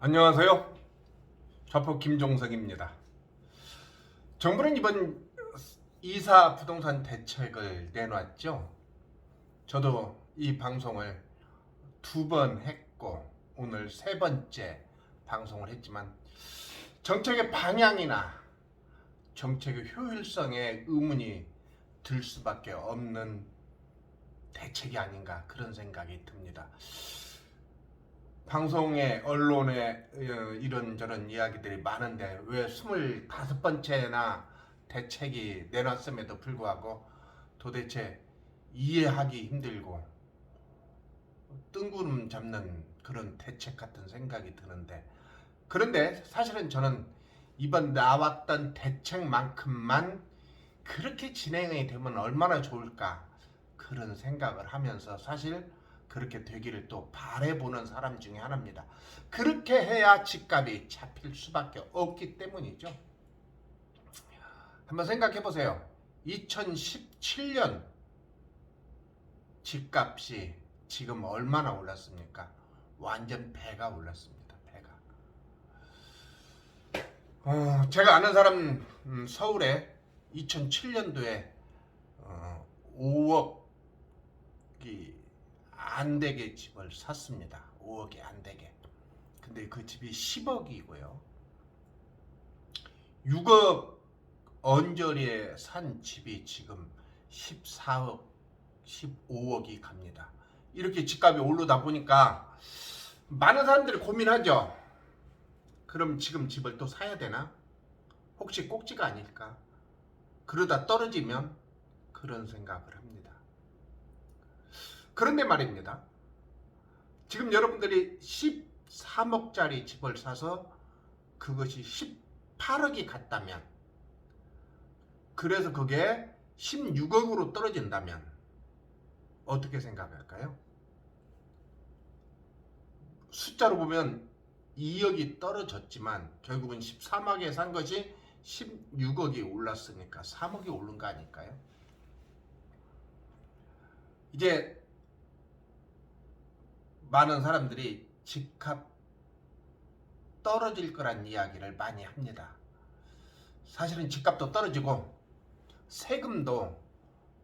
안녕하세요. 좌포 김종석입니다. 정부는 이번 이사 부동산 대책을 내놨죠. 저도 이 방송을 2번 했고 오늘 3번째 방송을 했지만 정책의 방향이나 정책의 효율성에 의문이 들 수밖에 없는 대책이 아닌가 그런 생각이 듭니다. 방송에 언론에 이런저런 이야기들이 많은데 왜 25번째나 대책이 내놨음에도 불구하고 도대체 이해하기 힘들고 뜬구름 잡는 그런 대책 같은 생각이 드는데, 그런데 사실은 저는 이번 나왔던 대책만큼만 그렇게 진행이 되면 얼마나 좋을까 그런 생각을 하면서 사실 그렇게 되기를 또 바라보는 사람 중에 하나입니다. 그렇게 해야 집값이 잡힐 수밖에 없기 때문이죠. 한번 생각해 보세요. 2017년 집값이 지금 얼마나 올랐습니까? 완전 배가 올랐습니다. 배가. 제가 아는 사람 서울에 2007년도에 5억이 안 되게 집을 샀습니다. 5억이 안 되게. 근데 그 집이 10억이고요. 6억 언저리에 산 집이 지금 14억, 15억이 갑니다. 이렇게 집값이 오르다 보니까 많은 사람들이 고민하죠. 그럼 지금 집을 또 사야 되나? 혹시 꼭지가 아닐까? 그러다 떨어지면 그런 생각을 합니다. 그런데 말입니다. 지금 여러분들이 13억짜리 집을 사서 그것이 18억이 갔다면, 그래서 그게 16억으로 떨어진다면 어떻게 생각할까요? 숫자로 보면 2억이 떨어졌지만 결국은 13억에 산 것이 16억이 올랐으니까 3억이 오른 거 아닐까요? 이제 많은 사람들이 집값 떨어질 거란 이야기를 많이 합니다. 사실은 집값도 떨어지고 세금도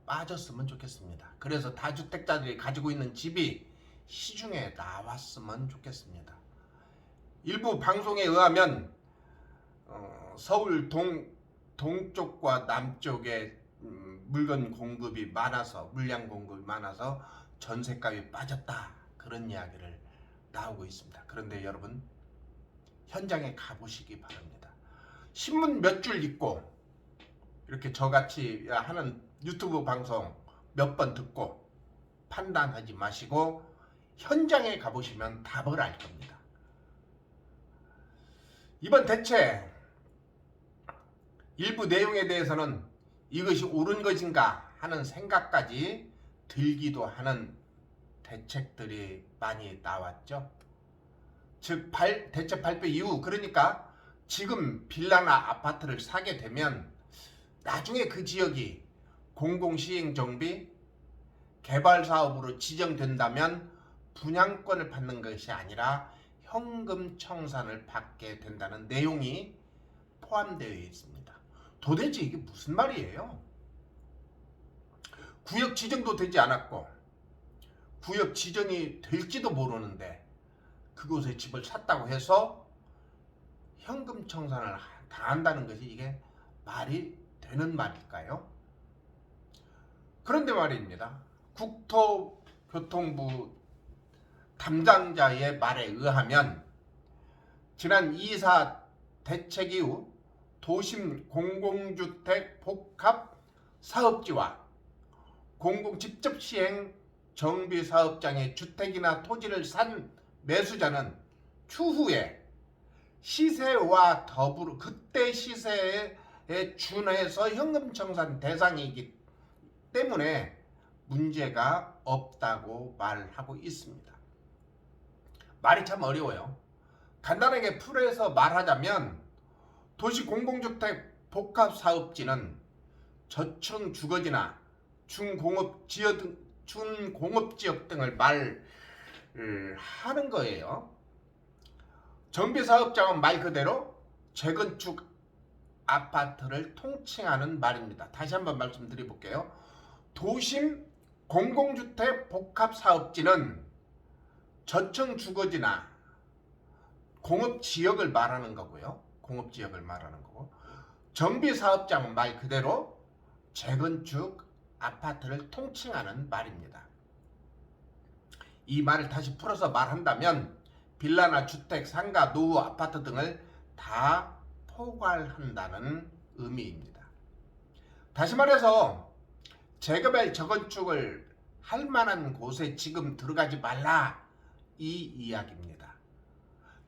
빠졌으면 좋겠습니다. 그래서 다주택자들이 가지고 있는 집이 시중에 나왔으면 좋겠습니다. 일부 방송에 의하면 서울 동쪽과 남쪽에 물건 공급이 많아서, 물량 공급이 많아서 전세값이 빠졌다, 그런 이야기를 나오고 있습니다. 그런데 여러분, 현장에 가보시기 바랍니다. 신문 몇 줄 읽고 이렇게 저같이 하는 유튜브 방송 몇 번 듣고 판단하지 마시고 현장에 가보시면 답을 알 겁니다. 이번 대책 일부 내용에 대해서는 이것이 옳은 것인가 하는 생각까지 들기도 하는 대책들이 많이 나왔죠. 즉 대책 발표 이후, 그러니까 지금 빌라나 아파트를 사게 되면 나중에 그 지역이 공공시행정비 개발사업으로 지정된다면 분양권을 받는 것이 아니라 현금 청산을 받게 된다는 내용이 포함되어 있습니다. 도대체 이게 무슨 말이에요? 구역 지정도 되지 않았고 구역 지정이 될지도 모르는데 그곳에 집을 샀다고 해서 현금 청산을 다 한다는 것이 이게 말이 되는 말일까요? 그런데 말입니다. 국토교통부 담당자의 말에 의하면 지난 이사 대책 이후 도심 공공주택 복합 사업지와 공공 직접 시행 정비 사업장의 주택이나 토지를 산 매수자는 추후에 시세와 더불어 그때 시세에 준해서 현금 청산 대상이기 때문에 문제가 없다고 말하고 있습니다. 말이 참 어려워요. 간단하게 풀어서 말하자면 도시 공공주택 복합사업지는 저층 주거지나 준공업지역 등을 말하는 거예요. 정비사업장은 말 그대로 재건축 아파트를 통칭하는 말입니다. 다시 한번 말씀드려 볼게요. 도심 공공주택 복합사업지는 저층 주거지나 공업지역을 말하는 거고요. 공업지역을 말하는 거고, 정비사업장은 말 그대로 재건축 아파트를 통칭하는 말입니다. 이 말을 다시 풀어서 말한다면 빌라나 주택, 상가, 노후, 아파트 등을 다 포괄한다는 의미입니다. 다시 말해서 재개발, 재건축을 할 만한 곳에 지금 들어가지 말라, 이 이야기입니다.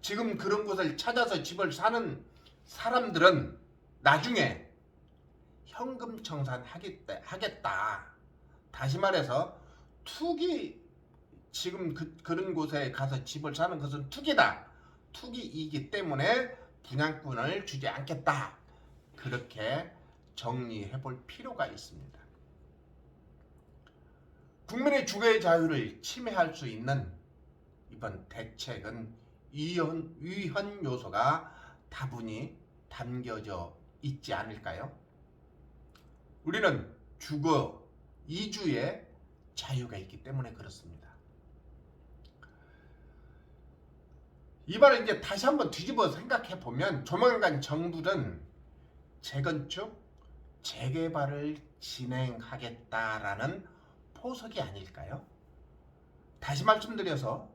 지금 그런 곳을 찾아서 집을 사는 사람들은 나중에 현금 청산하겠다. 다시 말해서 투기, 지금 그런 곳에 가서 집을 사는 것은 투기다. 투기이기 때문에 분양권을 주지 않겠다. 그렇게 정리해 볼 필요가 있습니다. 국민의 주거의 자유를 침해할 수 있는 이번 대책은 위헌 요소가 다분히 담겨져 있지 않을까요? 우리는 주거, 이주의 자유가 있기 때문에 그렇습니다. 이 말을 이제 다시 한번 뒤집어 생각해 보면 조만간 정부는 재건축, 재개발을 진행하겠다라는 포석이 아닐까요? 다시 말씀드려서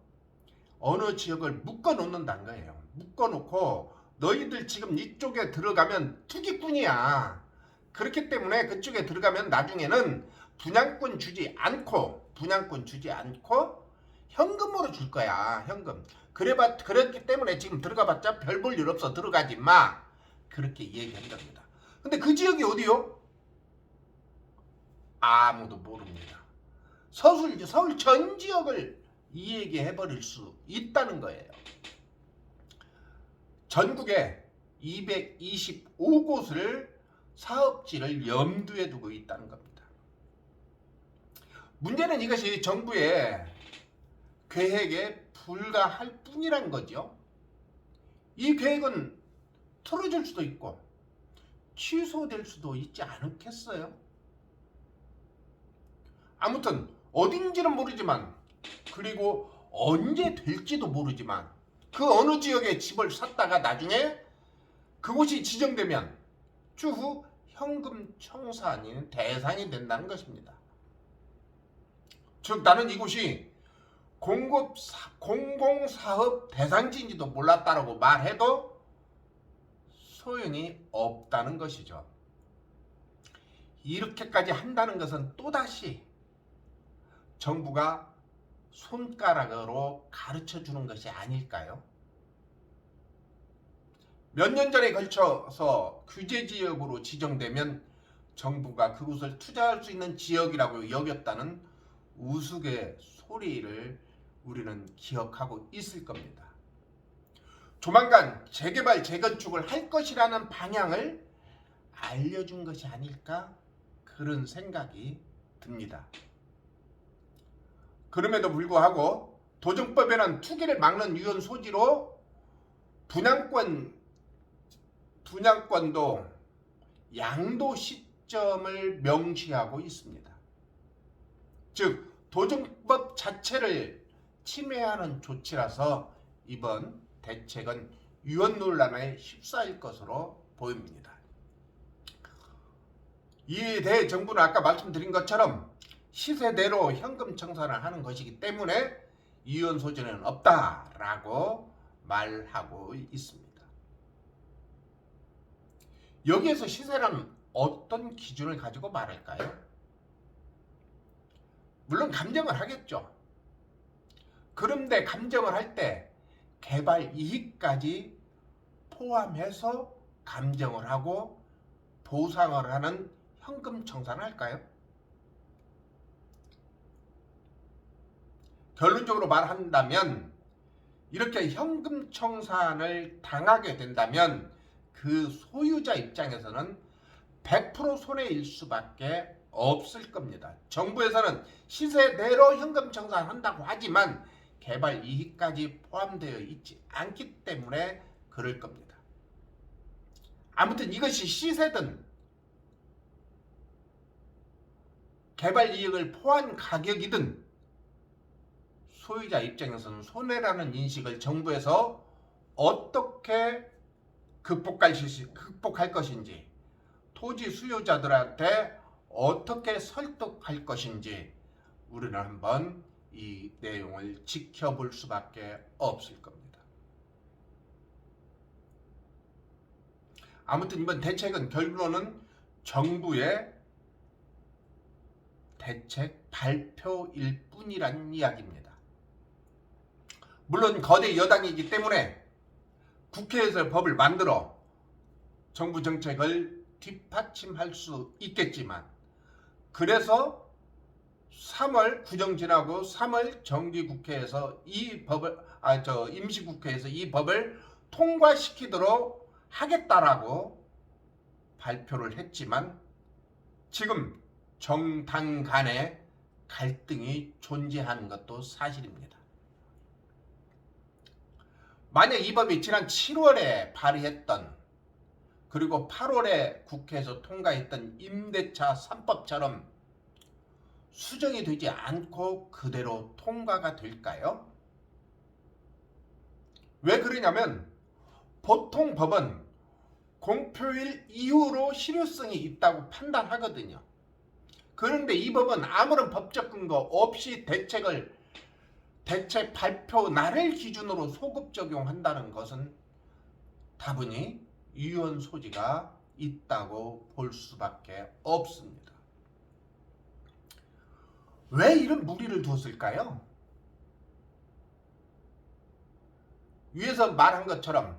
어느 지역을 묶어 놓는다는 거예요. 묶어 놓고 너희들 지금 이쪽에 들어가면 투기꾼이야. 그렇기 때문에 그쪽에 들어가면 나중에는 분양권 주지 않고 현금으로 줄 거야. 현금. 그랬기 때문에 지금 들어가봤자 별 볼 일 없어. 들어가지 마. 그렇게 얘기한 겁니다. 근데 그 지역이 어디요? 아무도 모릅니다. 서울 전 지역을 이 얘기해버릴 수 있다는 거예요. 전국에 225곳을 사업지를 염두에 두고 있다는 겁니다. 문제는 이것이 정부의 계획에 불과할 뿐이란 거죠. 이 계획은 틀어질 수도 있고 취소될 수도 있지 않겠어요? 아무튼 어딘지는 모르지만, 그리고 언제 될지도 모르지만, 그 어느 지역에 집을 샀다가 나중에 그곳이 지정되면 추후 현금 청산이 대상이 된다는 것입니다. 즉 나는 이곳이 공공사업 대상지인지도 몰랐다라고 말해도 소용이 없다는 것이죠. 이렇게까지 한다는 것은 또다시 정부가 손가락으로 가르쳐 주는 것이 아닐까요? 몇 년 전에 걸쳐서 규제지역으로 지정되면 정부가 그곳을 투자할 수 있는 지역이라고 여겼다는 우스갯소리를 우리는 기억하고 있을 겁니다. 조만간 재개발, 재건축을 할 것이라는 방향을 알려준 것이 아닐까, 그런 생각이 듭니다. 그럼에도 불구하고 도정법에는 투기를 막는 위헌 소지로 분양권도 양도 시점을 명시하고 있습니다. 즉 도정법 자체를 침해하는 조치라서 이번 대책은 위헌 논란에 휩싸일 것으로 보입니다. 이에 대해 정부는 아까 말씀드린 것처럼 시세대로 현금 청산을 하는 것이기 때문에 위헌 소지는 없다라고 말하고 있습니다. 여기에서 시세란 어떤 기준을 가지고 말할까요? 물론 감정을 하겠죠. 그런데 감정을 할 때 개발 이익까지 포함해서 감정을 하고 보상을 하는 현금 청산을 할까요? 결론적으로 말한다면 이렇게 현금 청산을 당하게 된다면 그 소유자 입장에서는 100% 손해일 수밖에 없을 겁니다. 정부에서는 시세대로 현금 청산한다고 하지만 개발 이익까지 포함되어 있지 않기 때문에 그럴 겁니다. 아무튼 이것이 시세든 개발 이익을 포함 가격이든 소유자 입장에서는 손해라는 인식을 정부에서 어떻게 극복할 것인지, 토지 수요자들한테 어떻게 설득할 것인지 우리는 한번 이 내용을 지켜볼 수밖에 없을 겁니다. 아무튼 이번 대책은 결론은 정부의 대책 발표일 뿐이란 이야기입니다. 물론 거대 여당이기 때문에 국회에서 법을 만들어 정부 정책을 뒷받침할 수 있겠지만, 그래서 3월 구정 지나고 3월 정기국회에서 이 법을 임시국회에서 이 법을 통과시키도록 하겠다라고 발표를 했지만 지금 정당 간에 갈등이 존재하는 것도 사실입니다. 만약 이 법이 지난 7월에 발의했던, 그리고 8월에 국회에서 통과했던 임대차 3법처럼 수정이 되지 않고 그대로 통과가 될까요? 왜 그러냐면 보통 법은 공표일 이후로 실효성이 있다고 판단하거든요. 그런데 이 법은 아무런 법적 근거 없이 대책 발표 날을 기준으로 소급 적용한다는 것은 다분히 유효한 소지가 있다고 볼 수밖에 없습니다. 왜 이런 무리를 두었을까요? 위에서 말한 것처럼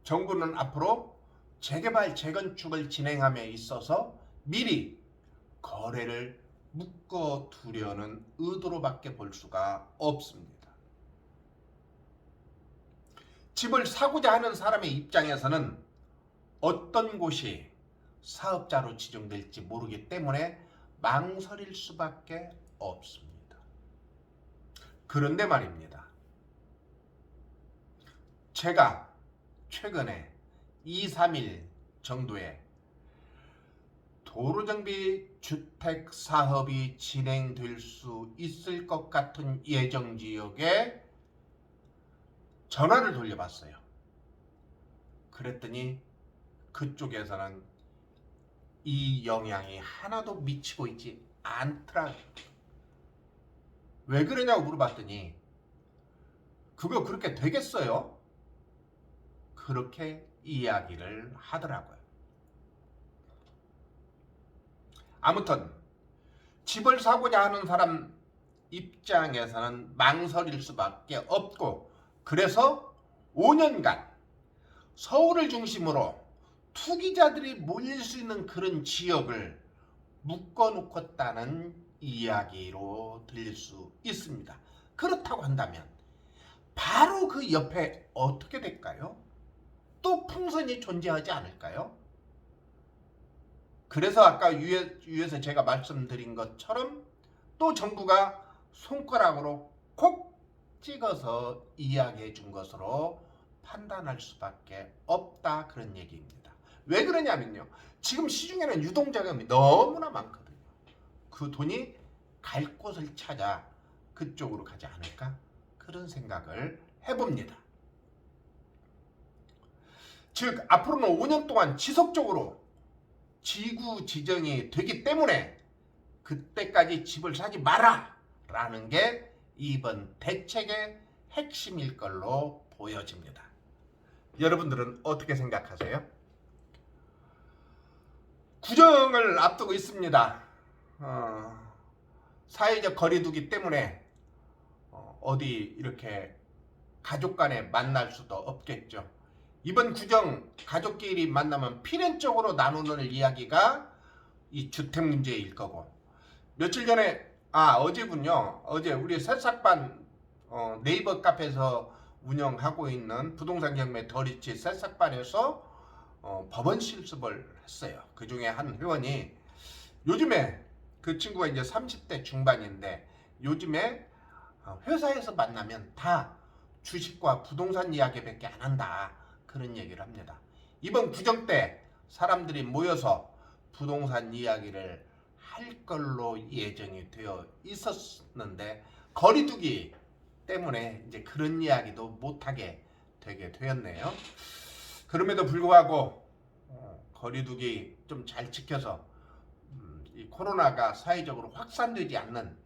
정부는 앞으로 재개발, 재건축을 진행함에 있어서 미리 거래를 묶어두려는 의도로밖에 볼 수가 없습니다. 집을 사고자 하는 사람의 입장에서는 어떤 곳이 사업자로 지정될지 모르기 때문에 망설일 수밖에 없습니다. 그런데 말입니다. 제가 최근에 2, 3일 정도에 도로정비 주택 사업이 진행될 수 있을 것 같은 예정 지역에 전화를 돌려봤어요. 그랬더니 그쪽에서는 이 영향이 하나도 미치고 있지 않더라고요. 왜 그러냐고 물어봤더니 그거 그렇게 되겠어요? 그렇게 이야기를 하더라고요. 아무튼 집을 사고자 하는 사람 입장에서는 망설일 수밖에 없고, 그래서 5년간 서울을 중심으로 투기자들이 몰릴 수 있는 그런 지역을 묶어놓았다는 이야기로 들릴 수 있습니다. 그렇다고 한다면 바로 그 옆에 어떻게 될까요? 또 풍선이 존재하지 않을까요? 그래서 아까 위에서 제가 말씀드린 것처럼 또 정부가 손가락으로 콕 찍어서 이야기해 준 것으로 판단할 수밖에 없다, 그런 얘기입니다. 왜 그러냐면요, 지금 시중에는 유동자금이 너무나 많거든요. 그 돈이 갈 곳을 찾아 그쪽으로 가지 않을까, 그런 생각을 해봅니다. 즉 앞으로는 5년 동안 지속적으로 지구 지정이 되기 때문에 그때까지 집을 사지 마라 라는 게 이번 대책의 핵심일 걸로 보여집니다. 여러분들은 어떻게 생각하세요? 구정을 앞두고 있습니다. 사회적 거리두기 때문에 어디 이렇게 가족 간에 만날 수도 없겠죠. 이번 구정 가족끼리 만나면 필연적으로 나누는 이야기가 이 주택 문제일 거고, 며칠 전에 어제군요. 어제 우리 새싹반 네이버 카페에서 운영하고 있는 부동산 경매 더리치 새싹반에서 법원 실습을 했어요. 그 중에 한 회원이 요즘에 그 친구가 이제 30대 중반인데 요즘에 회사에서 만나면 다 주식과 부동산 이야기밖에 안 한다. 그런 얘기를 합니다. 이번 구정 때 사람들이 모여서 부동산 이야기를 할 걸로 예정이 되어 있었는데 거리두기 때문에 이제 그런 이야기도 못하게 되게 되었네요. 그럼에도 불구하고 거리두기 좀 잘 지켜서 이 코로나가 사회적으로 확산되지 않는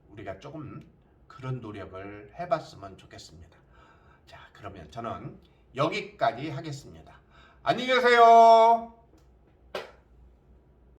우리가 조금 그런 노력을 해봤으면 좋겠습니다. 자, 그러면 저는 여기까지 하겠습니다. 안녕히 계세요.